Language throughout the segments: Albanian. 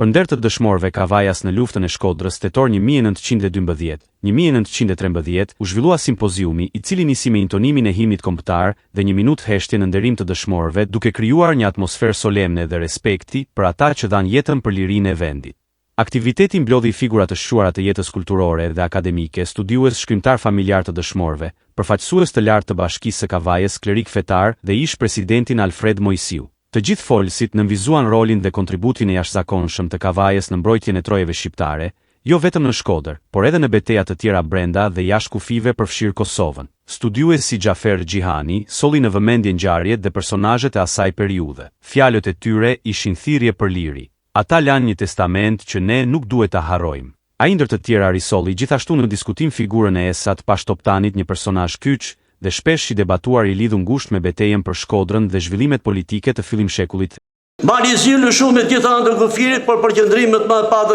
Për nder të dëshmorëve Kavajas në luftën e Shkodrës tetor 1912-1913 u zhvillua simpoziumi i cili nisi me intonimin e himnit kombëtar dhe 1 minutë heshtje në nderim të dëshmorëve duke krijuar një atmosferë solemne dhe respekti për ata që dhanë jetën për lirinë e vendit. Aktiviteti mblodhi figura të shquara të jetës kulturore dhe akademike, studiues, shkrimtar familjar të dëshmorëve, përfaqësues të lartë të Bashkisë së Kavajës, klerik fetar dhe ish presidentin Alfred Mojsiu. Të gjithë folësit nënvizuan rolin dhe kontributin e jashtëzakonshëm të Kavajës në mbrojtjen e trojeve shqiptare, jo vetëm në Shkodër, por edhe në betejat të tjera brenda dhe jashtë kufive përfshirë Kosovën. Studiues si Xhafer Xhihani solli në vëmendje ngjarjet dhe personazhet e asaj periudhe. Fjalët e tyre ishin thirrje për liri. Ata lanë një testament që ne nuk duhet ta harrojmë. Ai ndër të tjera risolli gjithashtu në diskutim figurën e Esat Pashtoptanit, një personazh kyç dhe shpesh i debatuar i lidhur ngushtë me betejën për Shkodrën dhe zhvillimet politike të fillim shekullit. Mali në shumë me gjitha anë të kufirit, por për qëndrimet më të patë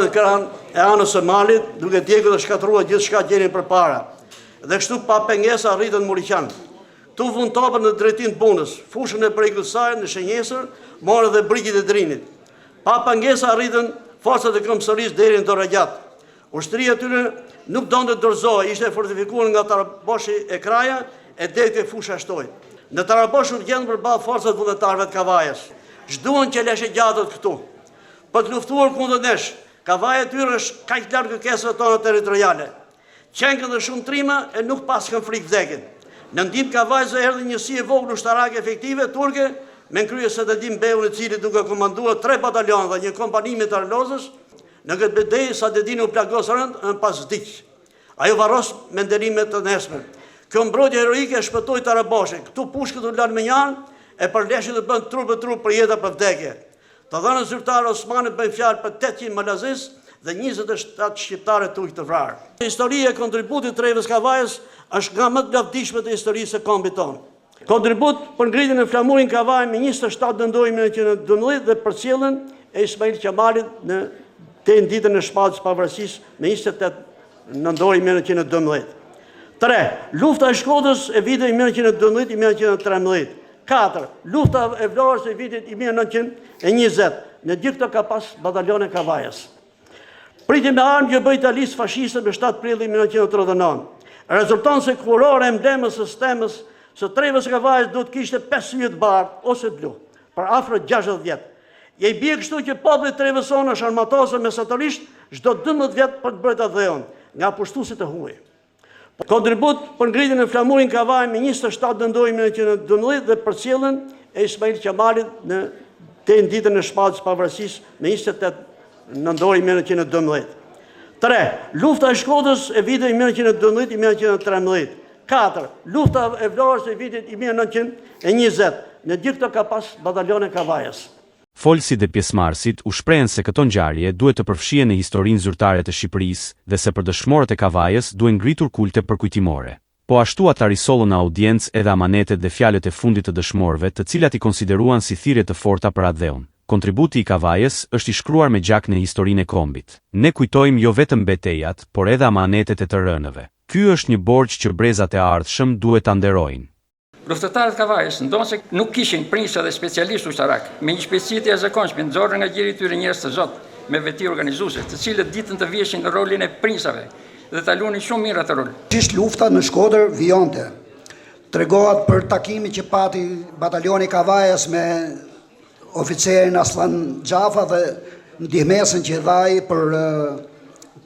e anës së malit, duke djegë dhe shkatruar gjithë shka gjenin për para. Dhe kështu pa pengesa arritën Muriqan. Tu vun topën në drejtin të punës, fushën e Brejkullsaj në Shenjesër, morë dhe Brigjit e Drinit. Pa pengesa arritën forcat e Kromsërisë deri në Doragjat. Ushtria tyre nuk donte të dorëzohej, ishte fortifikuar nga Taraboshi e Kraja e deri te fusha Shtoj. Në Tarabosh u gjendën përballë forcat vullnetarëve të Kavajës. Zhduan që leshe gjatët këtu. Për të luftuar kundër nesh, Kavaja e tyre është kaq larg kërkesave tona territoriale. Qenkën dhe shumë trima e nuk paskën frikë vdekin. Në ndihmë Kavajës erdhi njësi e vogël ushtarake efektive turke me krye Sadetin Beun, i cili duke komanduar 3 batalion dhe një kompani mitraillozës, në këtë betejë Sadetini u plagos rënd pas vdiq. Ajo varros me nderimet të nesme. Kjo mbrojtje heroike e shpëtoi Taraboshin. Këtu pushkët u lanë me njanë e për leshit të bënd trup për jeta për vdekje. Të dhënën zyrtarë Osmanit bëjnë fjalë për 800 malazis dhe 27 shqiptare të ujtë të vrarë. Historia e kontributit të Trevës Kavajës është nga më të lavdishme të historisë e kombit tonë. Kontribut për ngritjen e flamurin Kavajë me 27 nëndori 1912 dhe përcjelljen e Ismail Qamalit në ditën e shpalljes së pavarësisë me 28 nëndori 1912. 3. Lufta e Shkodrës e vitit 1912-1913. 4. Lufta e Vlorës e vitit 1920. Në gjithë këto ka pas batalione Kavajës. Pritje me armë që bëj Italisë fashiste me 7 prilli 1939. Rezulton se kurore emblemës së stemës së Trevës Kavajës duhet kishte 5 yjet bardh ose blu, për afro 60 vjet. Je i bie kështu që populli i Trevës sonë është armatosur mesatarisht çdo 12 vjet për të bërë ta dhëon nga pushtuesit e huaj. Kontribut për ngritjen e flamurin Kavajë me 27 nëndori 1912 dhe përcjelljen e Ismail Qamalit në ditën e shpalljes së pavarësisë me 28 nëndori 1912. 3. Lufta e Shkodrës e vitit 1912-1913. 4. Lufta e Vlorës e vitit 1920. Në gjithë këto ka pas batalione Kavajës. Folësit dhe pjesëmarrësit u shprehen se këto ngjarje duhet të përfshihen në historinë zyrtare të Shqipërisë dhe se për dëshmorët e Kavajës duhen ngritur kulte përkujtimore. Po ashtu ata risollën në audiencë edhe amanetet dhe fjalët e fundit të dëshmorëve, të cilat i konsideruan si thirrje të forta për atë dheun. Kontributi i Kavajës është i shkruar me gjak në historinë e kombit. Ne kujtojmë jo vetëm betejat, por edhe amanetet e të rënëve. Ky është një borxh që brezat e ardhshëm duhet ta nderojnë. Luftëtarët Kavajës ndonë nuk kishin prinsë dhe specialistë ushtarak, me një shpejtësi e zakonshme, nxorën nga gjeri tyre njerëz të zot, me veti organizuese, të cilët ditën të vjeshin në rolin e prinsave dhe ta luanin shumë mirë atë rol. Ishte lufta në Shkodër vijante. Tregohet për takimin që pati batalioni Kavajës me oficerin Aslan Xhafa dhe ndihmesën që dhaj për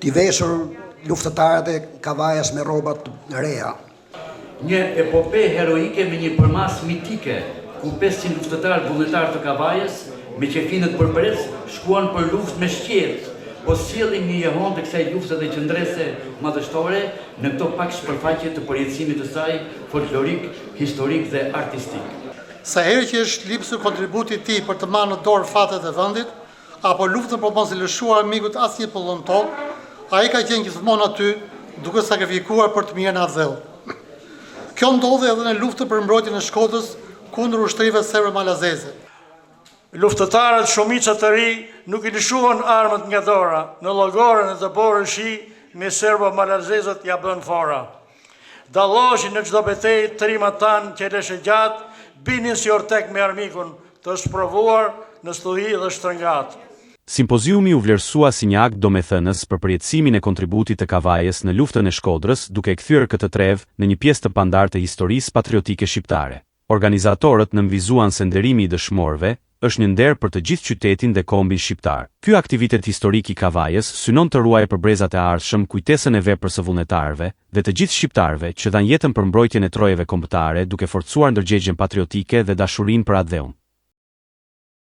t'i veshur luftëtarët e Kavajës me rrobat reja. Një epope heroike me një përmas mitike, ku 500 luftëtarë vullnetarë të Kavajës, me qefinët përpres, shkuan për luftë me shqirtë, po sjellin një jehon të kësaj lufte dhe qëndrese madhështore në këto pak shpërfaqe të përjetësimit të saj folklorik, historik dhe artistik. Sa herë që është lipsur kontributi i tij për të marrë në dorë fatet e vendit, apo luftën për mos i lëshuar mikut asnjë pullon tokë, ai ka qenë gjithmonë aty, duke sakrifikuar për të mirën atë dheu. Kjo ndodhi edhe në luftën për mbrojtjen e Shkodrës kundër ushtrive serbo-malazeze. Luftëtarët shumica të ri nuk i lëshuan armët nga dora, në llogorën e të borën shi me serbo-malazezët ja bën fora. Dalloshin në çdo betejë trimat tanë që leshe gjatë, binin si ortek me armikun të sprovuar në stuhi dhe shtrëngat. Simpoziumi u vlerësua si një akt domethënës për përjetësimin e kontributit të Kavajës në luftën e Shkodrës, duke kthyer këtë trevë në një pjesë të pandarë të historisë patriotike shqiptare. Organizatorët nënvizuan se nderimi i dëshmorëve është një nder për të gjithë qytetin dhe kombin shqiptar. Ky aktivitet historik i Kavajës synon të ruajë për brezat e ardhshëm kujtesën e veprës së vullnetarëve dhe të gjithë shqiptarëve që dhanë jetën për mbrojtjen e trojeve kombëtare, duke forcuar ndërgjegjen patriotike dhe dashurinë për atë dheun.